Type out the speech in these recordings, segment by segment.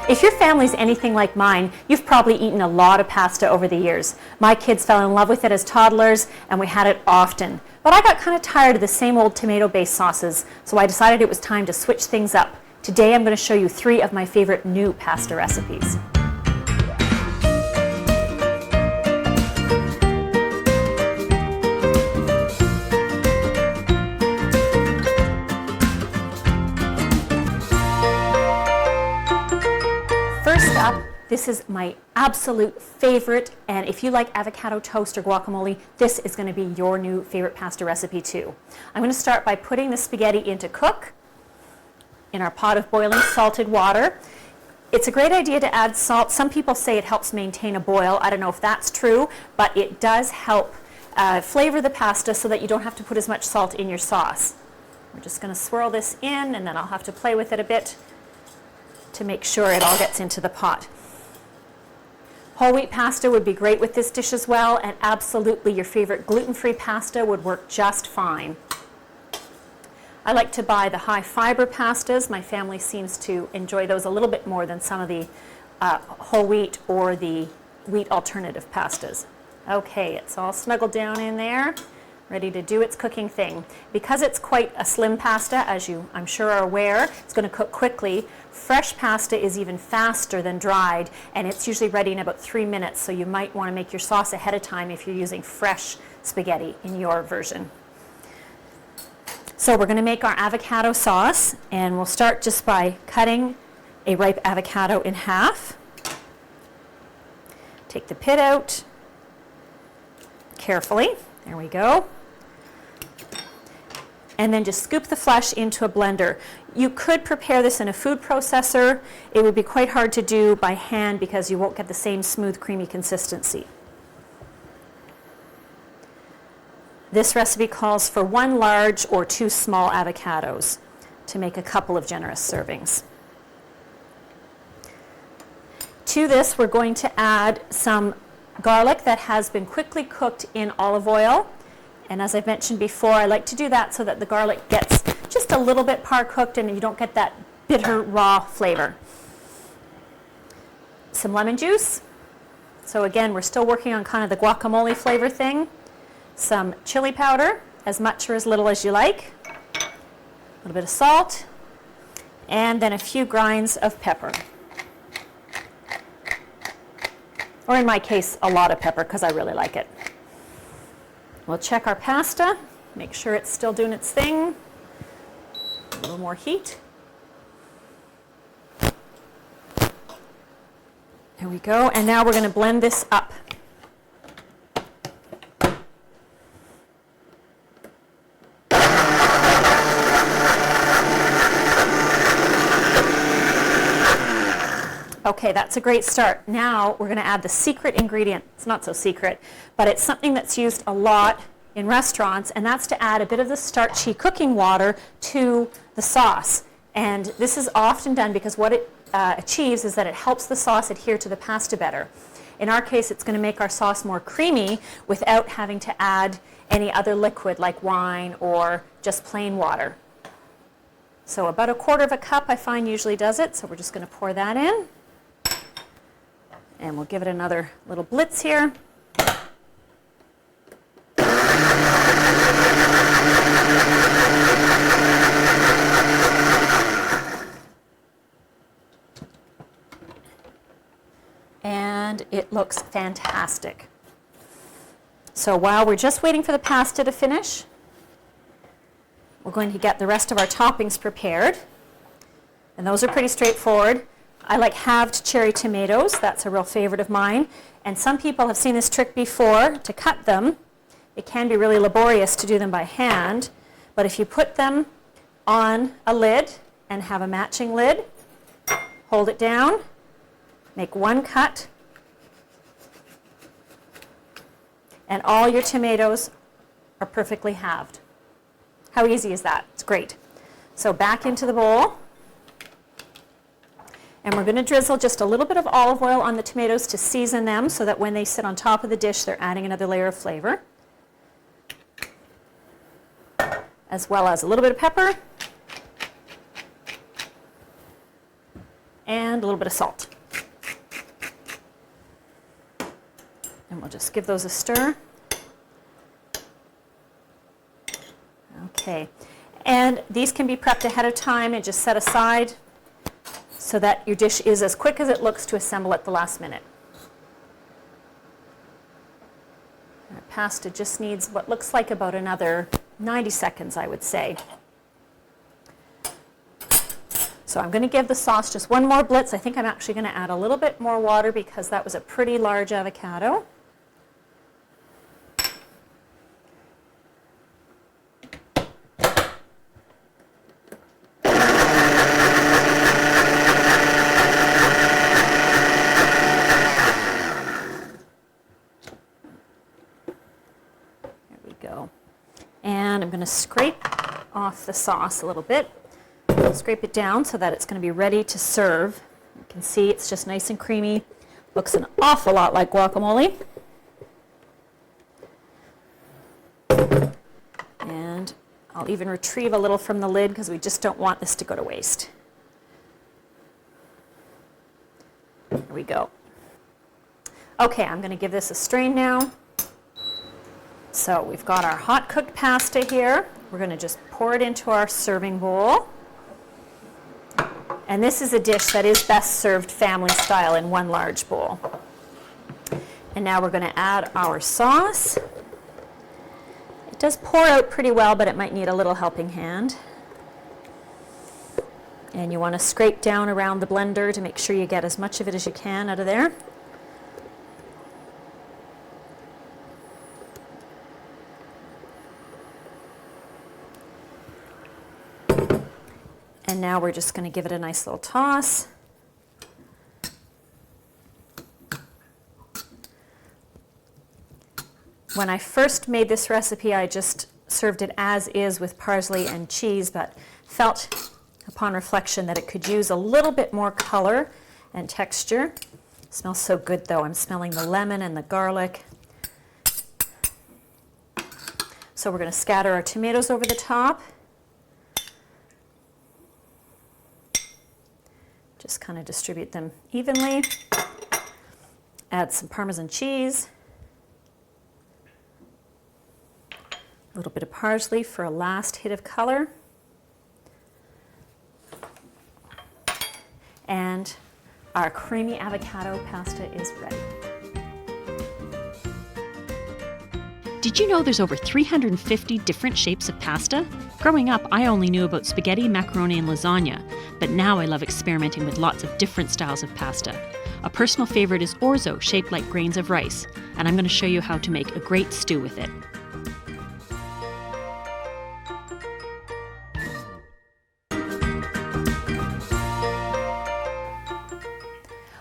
If your family's anything like mine, you've probably eaten a lot of pasta over the years. My kids fell in love with it as toddlers, and we had it often. But I got kind of tired of the same old tomato-based sauces, so I decided it was time to switch things up. Today I'm going to show you 3 of my favorite new pasta recipes. First up, this is my absolute favorite, and if you like avocado toast or guacamole, this is going to be your new favorite pasta recipe too. I'm going to start by putting the spaghetti in to cook in our pot of boiling salted water. It's a great idea to add salt. Some people say it helps maintain a boil. I don't know if that's true, but it does help flavor the pasta so that you don't have to put as much salt in your sauce. We're just going to swirl this in, and then I'll have to play with it a bit to make sure it all gets into the pot. Whole wheat pasta would be great with this dish as well, and absolutely your favorite gluten-free pasta would work just fine. I like to buy the high fiber pastas. My family seems to enjoy those a little bit more than some of the whole wheat or the wheat alternative pastas. Okay, it's all snuggled down in there, ready to do its cooking thing. Because it's quite a slim pasta, as you I'm sure are aware, it's going to cook quickly. Fresh pasta is even faster than dried, and it's usually ready in about 3 minutes, so you might want to make your sauce ahead of time if you're using fresh spaghetti in your version. So we're going to make our avocado sauce, and we'll start just by cutting a ripe avocado in half. Take the pit out carefully. There we go. And then just scoop the flesh into a blender. You could prepare this in a food processor. It would be quite hard to do by hand because you won't get the same smooth, creamy consistency. This recipe calls for 1 large or 2 small avocados to make a couple of generous servings. To this, we're going to add some garlic that has been quickly cooked in olive oil. And as I've mentioned before, I like to do that so that the garlic gets just a little bit par-cooked and you don't get that bitter, raw flavor. Some lemon juice. So again, we're still working on kind of the guacamole flavor thing. Some chili powder, as much or as little as you like. A little bit of salt. And then a few grinds of pepper. Or in my case, a lot of pepper because I really like it. We'll check our pasta, make sure it's still doing its thing. A little more heat. There we go, and now we're going to blend this up. Okay, that's a great start. Now we're going to add the secret ingredient. It's not so secret, but it's something that's used a lot in restaurants, and that's to add a bit of the starchy cooking water to the sauce. And this is often done because what it achieves is that it helps the sauce adhere to the pasta better. In our case, it's going to make our sauce more creamy without having to add any other liquid like wine or just plain water. So about 1/4 cup I find usually does it, so we're just going to pour that in. And we'll give it another little blitz here. And it looks fantastic. So while we're just waiting for the pasta to finish, we're going to get the rest of our toppings prepared. And those are pretty straightforward. I like halved cherry tomatoes. That's a real favorite of mine. And some people have seen this trick before to cut them. It can be really laborious to do them by hand, but if you put them on a lid and have a matching lid, hold it down, make 1 cut, and all your tomatoes are perfectly halved. How easy is that? It's great. So back into the bowl. And we're going to drizzle just a little bit of olive oil on the tomatoes to season them so that when they sit on top of the dish, they're adding another layer of flavor. As well as a little bit of pepper. and a little bit of salt. And we'll just give those a stir. Okay, and these can be prepped ahead of time and just set aside so that your dish is as quick as it looks to assemble at the last minute. Our pasta just needs what looks like about another 90 seconds, I would say. So I'm going to give the sauce just one more blitz. I think I'm actually going to add a little bit more water because that was a pretty large avocado. There we go. And I'm going to scrape off the sauce a little bit. Scrape it down so that it's going to be ready to serve. You can see it's just nice and creamy. Looks an awful lot like guacamole. And I'll even retrieve a little from the lid because we just don't want this to go to waste. There we go. Okay, I'm going to give this a strain now. So we've got our hot cooked pasta here. We're going to just pour it into our serving bowl. And this is a dish that is best served family style in one large bowl. And now we're going to add our sauce. It does pour out pretty well, but it might need a little helping hand. And you want to scrape down around the blender to make sure you get as much of it as you can out of there. And now we're just going to give it a nice little toss. When I first made this recipe, I just served it as is with parsley and cheese, but felt upon reflection that it could use a little bit more color and texture. It smells so good though. I'm smelling the lemon and the garlic. So we're going to scatter our tomatoes over the top. Just kind of distribute them evenly. Add some Parmesan cheese. A little bit of parsley for a last hit of color. And our creamy avocado pasta is ready. Did you know there's over 350 different shapes of pasta? Growing up, I only knew about spaghetti, macaroni, and lasagna, but now I love experimenting with lots of different styles of pasta. A personal favorite is Orzo, shaped like grains of rice, and I'm going to show you how to make a great stew with it.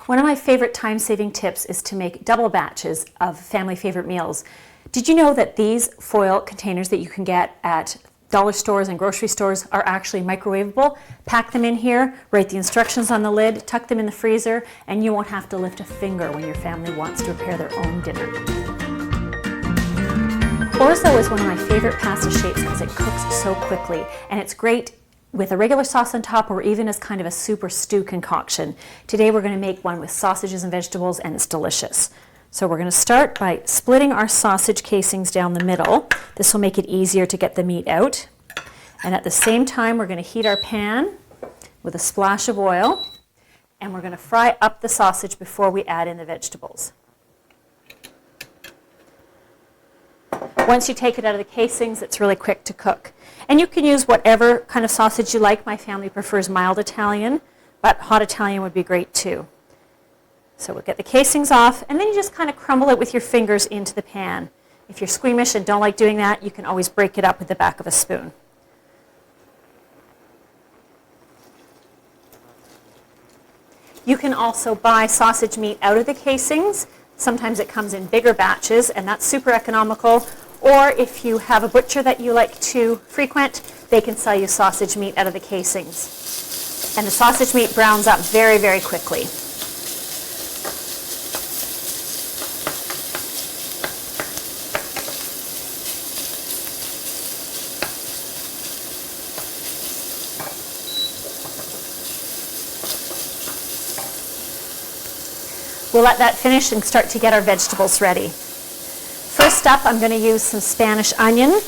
One of my favorite time-saving tips is to make double batches of family favorite meals. Did you know that these foil containers that you can get at dollar stores and grocery stores are actually microwavable? Pack them in here, write the instructions on the lid, tuck them in the freezer, and you won't have to lift a finger when your family wants to prepare their own dinner. Orzo is one of my favorite pasta shapes because it cooks so quickly, and it's great with a regular sauce on top or even as kind of a soup or stew concoction. Today we're going to make one with sausages and vegetables, and it's delicious. So we're going to start by splitting our sausage casings down the middle. This will make it easier to get the meat out. And at the same time, we're going to heat our pan with a splash of oil, and we're going to fry up the sausage before we add in the vegetables. Once you take it out of the casings, it's really quick to cook. And you can use whatever kind of sausage you like. My family prefers mild Italian, but hot Italian would be great too. So we'll get the casings off, and then you just kind of crumble it with your fingers into the pan. If you're squeamish and don't like doing that, you can always break it up with the back of a spoon. You can also buy sausage meat out of the casings. Sometimes it comes in bigger batches, and that's super economical. Or if you have a butcher that you like to frequent, they can sell you sausage meat out of the casings. And the sausage meat browns up very, very quickly. we'll let that finish and start to get our vegetables ready. First up, I'm going to use some Spanish onion.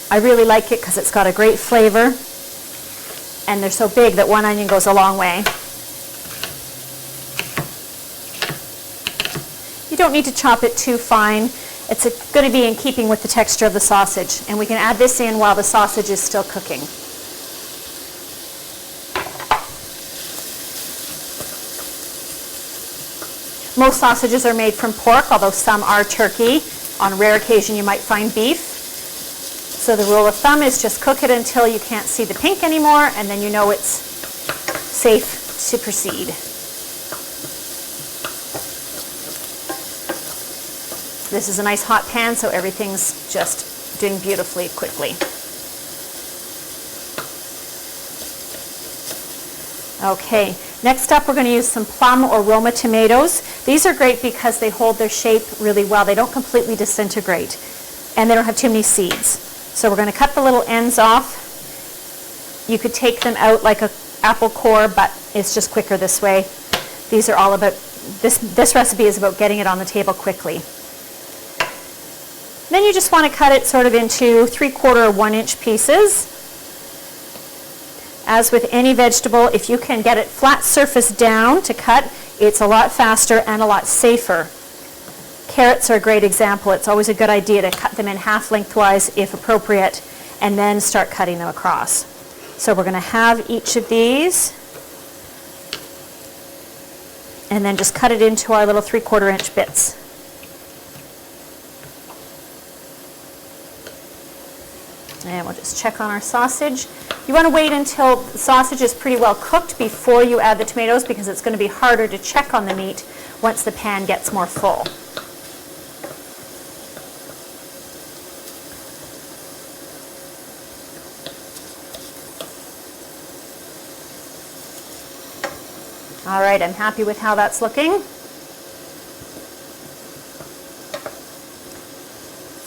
I really like it because it's got a great flavor, and they're so big that one onion goes a long way. You don't need to chop it too fine. It's going to be in keeping with the texture of the sausage, and we can add this in while the sausage is still cooking. Most sausages are made from pork, although some are turkey. On a rare occasion, you might find beef. So the rule of thumb is just cook it until you can't see the pink anymore, and then you know it's safe to proceed. This is a nice hot pan, so everything's just doing beautifully quickly. Okay, next up we're going to use some plum or Roma tomatoes. These are great because they hold their shape really well. They don't completely disintegrate, and they don't have too many seeds. So we're going to cut the little ends off. You could take them out like an apple core, but it's just quicker this way. These are all about, this recipe is about getting it on the table quickly. Then you just want to cut it sort of into 3/4 or 1 inch pieces. As with any vegetable, if you can get it flat surface down to cut, it's a lot faster and a lot safer. Carrots are a great example. It's always a good idea to cut them in half lengthwise if appropriate, and then start cutting them across. So we're going to have each of these, and then just cut it into our little 3/4 inch bits. And we'll just check on our sausage. You want to wait until the sausage is pretty well cooked before you add the tomatoes, because it's going to be harder to check on the meat once the pan gets more full. All right, I'm happy with how that's looking.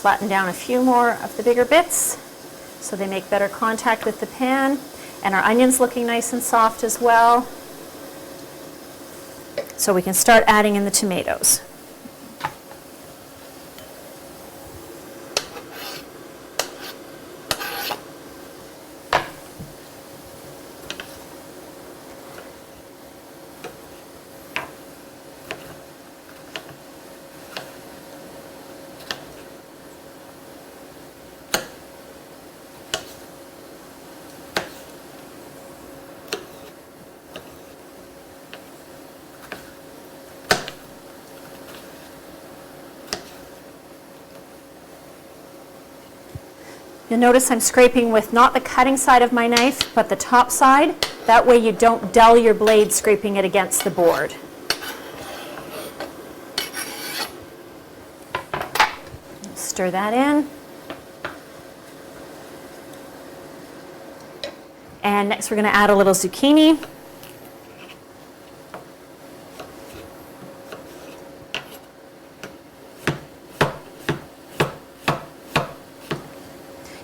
Flatten down a few more of the bigger bits so they make better contact with the pan. And our onion's looking nice and soft as well. So we can start adding in the tomatoes. You'll notice I'm scraping with not the cutting side of my knife, but the top side. That way you don't dull your blade scraping it against the board. Stir that in. And next we're going to add a little zucchini.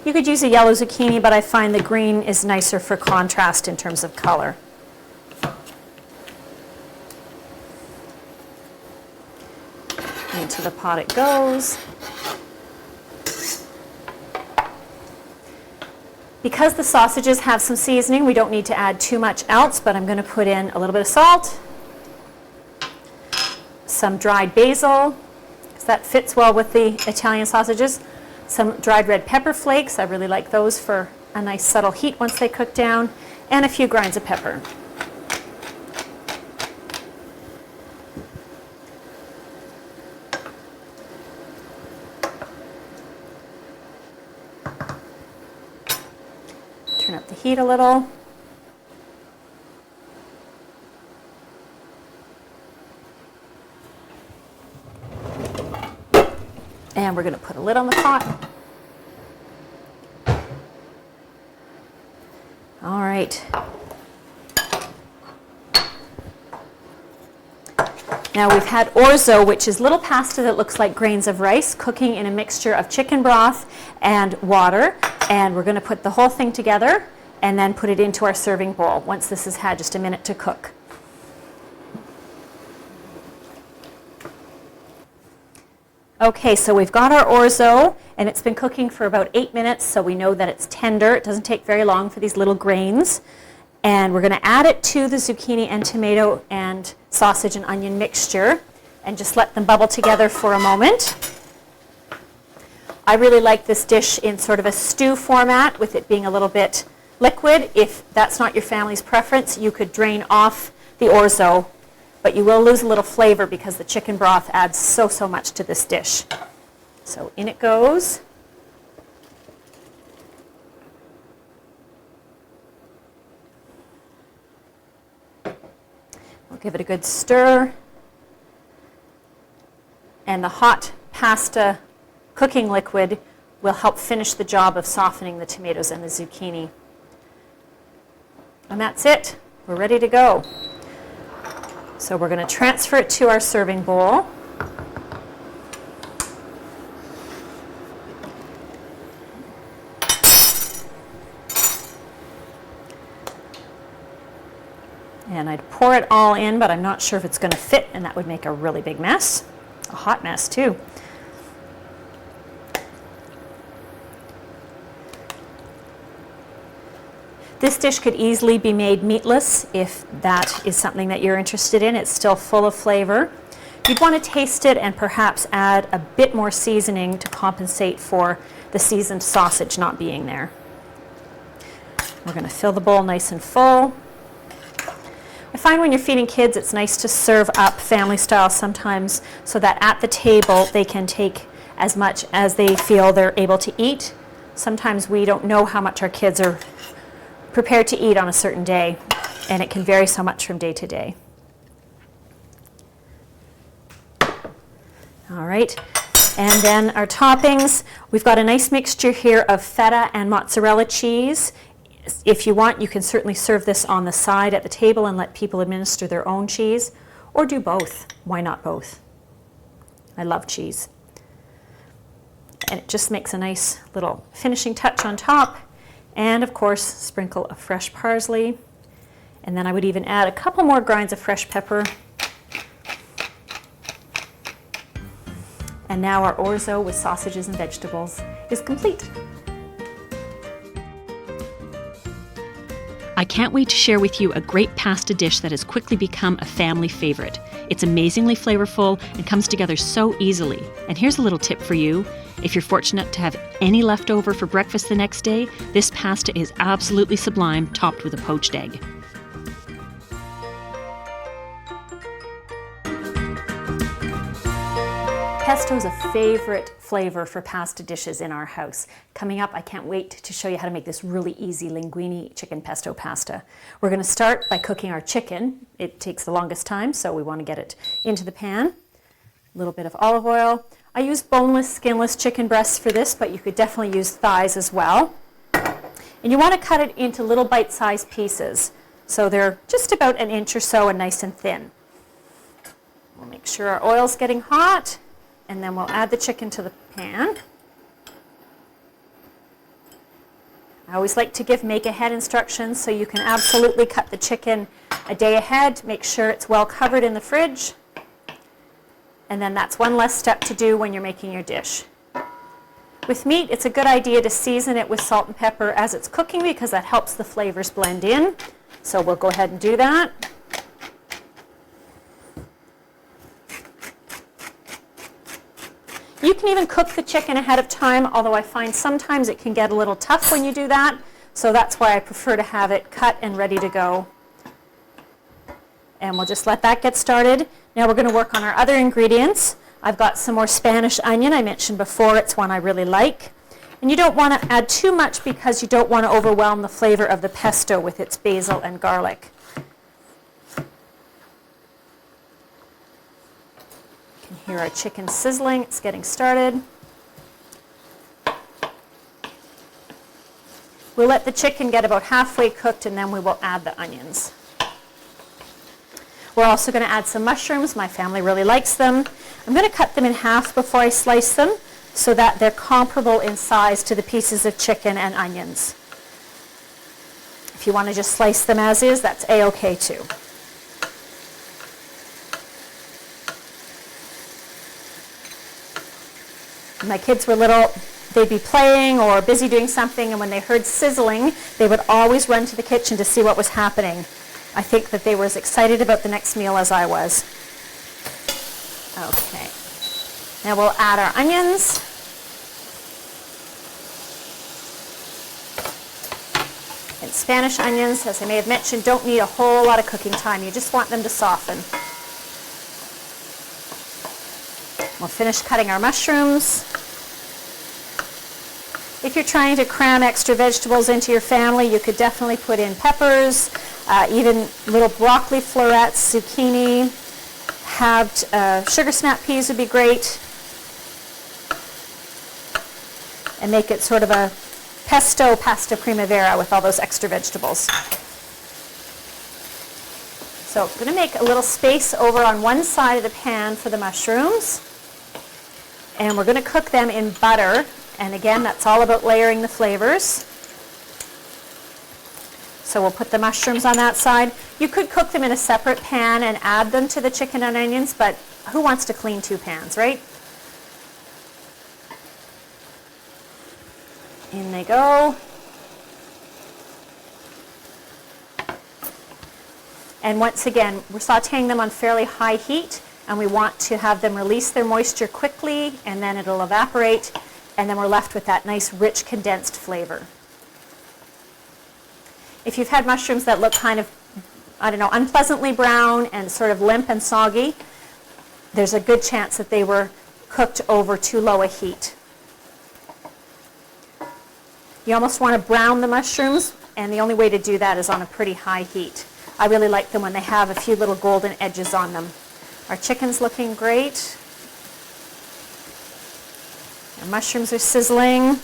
You could use a yellow zucchini, but I find the green is nicer for contrast in terms of color. Into the pot it goes. Because the sausages have some seasoning, we don't need to add too much else, but I'm going to put in a little bit of salt, some dried basil, because that fits well with the Italian sausages. Some dried red pepper flakes, I really like those for a nice subtle heat once they cook down, and a few grinds of pepper. Turn up the heat a little. And we're going to put a lid on the pot. All right. Now we've had orzo, which is little pasta that looks like grains of rice, cooking in a mixture of chicken broth and water. And we're going to put the whole thing together and then put it into our serving bowl once this has had just a minute to cook. Okay, so we've got our orzo, and it's been cooking for about 8 minutes, so we know that it's tender. It doesn't take very long for these little grains. And we're going to add it to the zucchini and tomato and sausage and onion mixture and just let them bubble together for a moment. I really like this dish in sort of a stew format, with it being a little bit liquid. If that's not your family's preference, you could drain off the orzo, but you will lose a little flavor because the chicken broth adds so much to this dish. So in it goes. We'll give it a good stir. And the hot pasta cooking liquid will help finish the job of softening the tomatoes and the zucchini. And that's it. We're ready to go. So we're going to transfer it to our serving bowl. And I'd pour it all in, but I'm not sure if it's going to fit, and that would make a really big mess. A hot mess too. This dish could easily be made meatless if that is something that you're interested in. It's still full of flavor. You'd want to taste it and perhaps add a bit more seasoning to compensate for the seasoned sausage not being there. We're going to fill the bowl nice and full. I find when you're feeding kids, it's nice to serve up family style sometimes so that at the table they can take as much as they feel they're able to eat. Sometimes we don't know how much our kids are prepared to eat on a certain day, and it can vary so much from day to day. All right, and then our toppings. We've got a nice mixture here of feta and mozzarella cheese. If you want, you can certainly serve this on the side at the table and let people administer their own cheese, or do both. Why not both? I love cheese. And it just makes a nice little finishing touch on top. And of course, sprinkle of fresh parsley. And then I would even add a couple more grinds of fresh pepper. And now our orzo with sausages and vegetables is complete. I can't wait to share with you a great pasta dish that has quickly become a family favorite. It's amazingly flavorful and comes together so easily. And here's a little tip for you. If you're fortunate to have any left over for breakfast the next day, this pasta is absolutely sublime, topped with a poached egg. Pesto is a favorite flavor for pasta dishes in our house. Coming up, I can't wait to show you how to make this really easy linguine chicken pesto pasta. We're going to start by cooking our chicken. It takes the longest time, so we want to get it into the pan. A little bit of olive oil. I use boneless, skinless chicken breasts for this, but you could definitely use thighs as well. And you want to cut it into little bite-sized pieces, so they're just about an inch or so and nice and thin. We'll make sure our oil's getting hot, and then we'll add the chicken to the pan. I always like to give make-ahead instructions, so you can absolutely cut the chicken a day ahead. Make sure it's well covered in the fridge. And then that's one less step to do when you're making your dish. With meat, it's a good idea to season it with salt and pepper as it's cooking because that helps the flavors blend in. So we'll go ahead and do that. You can even cook the chicken ahead of time, although I find sometimes it can get a little tough when you do that. So that's why I prefer to have it cut and ready to go. And we'll just let that get started. Now we're going to work on our other ingredients. I've got some more Spanish onion. I mentioned before it's one I really like. And you don't want to add too much because you don't want to overwhelm the flavor of the pesto with its basil and garlic. You can hear our chicken sizzling. It's getting started. We'll let the chicken get about halfway cooked and then we will add the onions. We're also going to add some mushrooms. My family really likes them. I'm going to cut them in half before I slice them so that they're comparable in size to the pieces of chicken and onions. If you want to just slice them as is, that's a-okay too. When my kids were little, they'd be playing or busy doing something, and when they heard sizzling, they would always run to the kitchen to see what was happening. I think that they were as excited about the next meal as I was. Okay. Now we'll add our onions. And Spanish onions, as I may have mentioned, don't need a whole lot of cooking time. You just want them to soften. We'll finish cutting our mushrooms. If you're trying to cram extra vegetables into your family, you could definitely put in peppers, even little broccoli florets, zucchini, halved sugar snap peas would be great. And make it sort of a pesto pasta primavera with all those extra vegetables. So I'm going to make a little space over on one side of the pan for the mushrooms. And we're going to cook them in butter. And again, that's all about layering the flavors. So we'll put the mushrooms on that side. You could cook them in a separate pan and add them to the chicken and onions, but who wants to clean two pans, right? In they go. And once again, we're sauteing them on fairly high heat, and we want to have them release their moisture quickly, and then it'll evaporate, and then we're left with that nice, rich, condensed flavor. If you've had mushrooms that look kind of, I don't know, unpleasantly brown and sort of limp and soggy, there's a good chance that they were cooked over too low a heat. You almost want to brown the mushrooms, and the only way to do that is on a pretty high heat. I really like them when they have a few little golden edges on them. Our chicken's looking great. Our mushrooms are sizzling.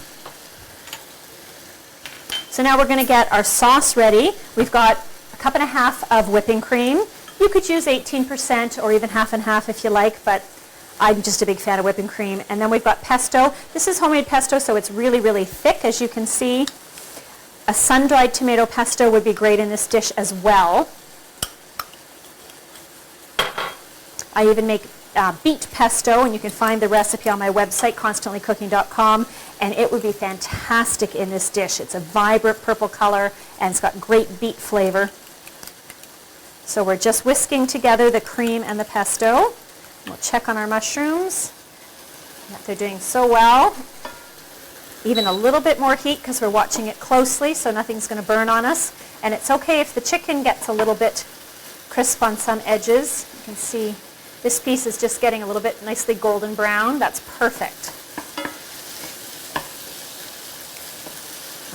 So now we're going to get our sauce ready. We've got a cup and a half of whipping cream. You could use 18% or even half and half if you like, but I'm just a big fan of whipping cream. And then we've got pesto. This is homemade pesto, so it's really, really thick, as you can see. A sun-dried tomato pesto would be great in this dish as well. I even make beet pesto, and you can find the recipe on my website, constantlycooking.com, and it would be fantastic in this dish. It's a vibrant purple color, and it's got great beet flavor. So we're just whisking together the cream and the pesto. We'll check on our mushrooms. Yeah, they're doing so well. Even a little bit more heat because we're watching it closely, so nothing's going to burn on us. And it's okay if the chicken gets a little bit crisp on some edges. You can see this piece is just getting a little bit nicely golden brown. That's perfect.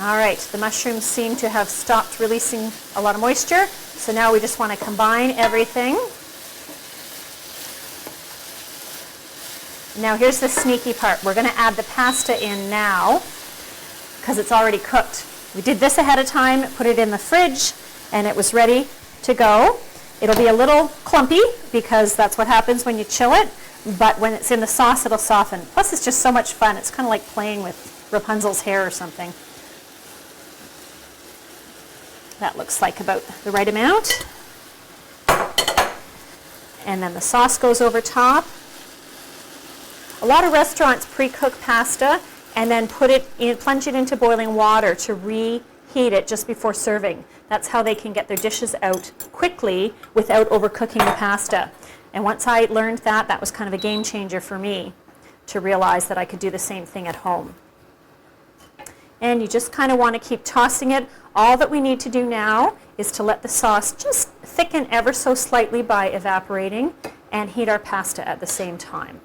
All right, the mushrooms seem to have stopped releasing a lot of moisture. So now we just want to combine everything. Now here's the sneaky part. We're going to add the pasta in now because it's already cooked. We did this ahead of time, put it in the fridge, and it was ready to go. It'll be a little clumpy because that's what happens when you chill it, but when it's in the sauce, it'll soften. Plus, it's just so much fun. It's kind of like playing with Rapunzel's hair or something. That looks like about the right amount. And then the sauce goes over top. A lot of restaurants pre-cook pasta and then plunge it into boiling water to reheat it just before serving. That's how they can get their dishes out quickly without overcooking the pasta. And once I learned that, that was kind of a game changer for me to realize that I could do the same thing at home. And you just kind of want to keep tossing it. All that we need to do now is to let the sauce just thicken ever so slightly by evaporating and heat our pasta at the same time.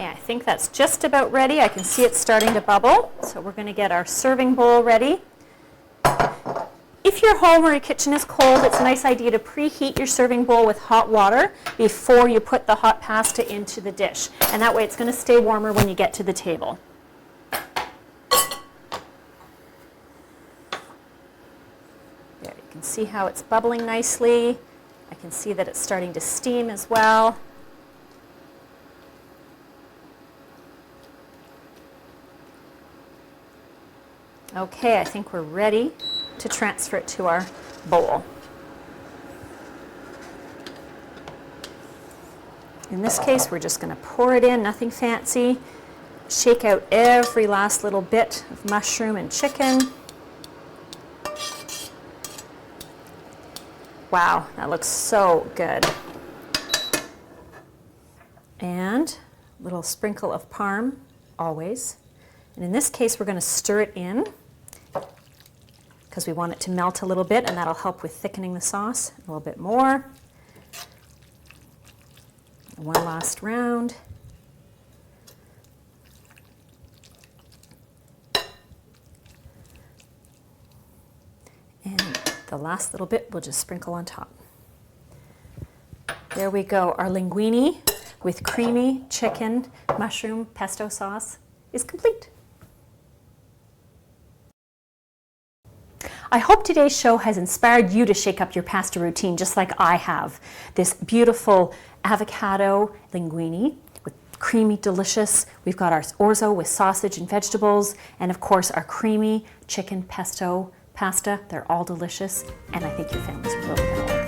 Okay, I think that's just about ready. I can see it starting to bubble. So we're going to get our serving bowl ready. If your home or your kitchen is cold, it's a nice idea to preheat your serving bowl with hot water before you put the hot pasta into the dish. And that way it's going to stay warmer when you get to the table. There, you can see how it's bubbling nicely. I can see that it's starting to steam as well. Okay, I think we're ready to transfer it to our bowl. In this case, we're just going to pour it in, nothing fancy. Shake out every last little bit of mushroom and chicken. Wow, that looks so good. And a little sprinkle of parm, always. And in this case, we're going to stir it in because we want it to melt a little bit, and that'll help with thickening the sauce. A little bit more. One last round. And the last little bit we'll just sprinkle on top. There we go. Our linguine with creamy chicken, mushroom, pesto sauce is complete. I hope today's show has inspired you to shake up your pasta routine just like I have. This beautiful avocado linguine with creamy, delicious. We've got our orzo with sausage and vegetables, and of course our creamy chicken pesto pasta. They're all delicious, and I think your family's really going to like them.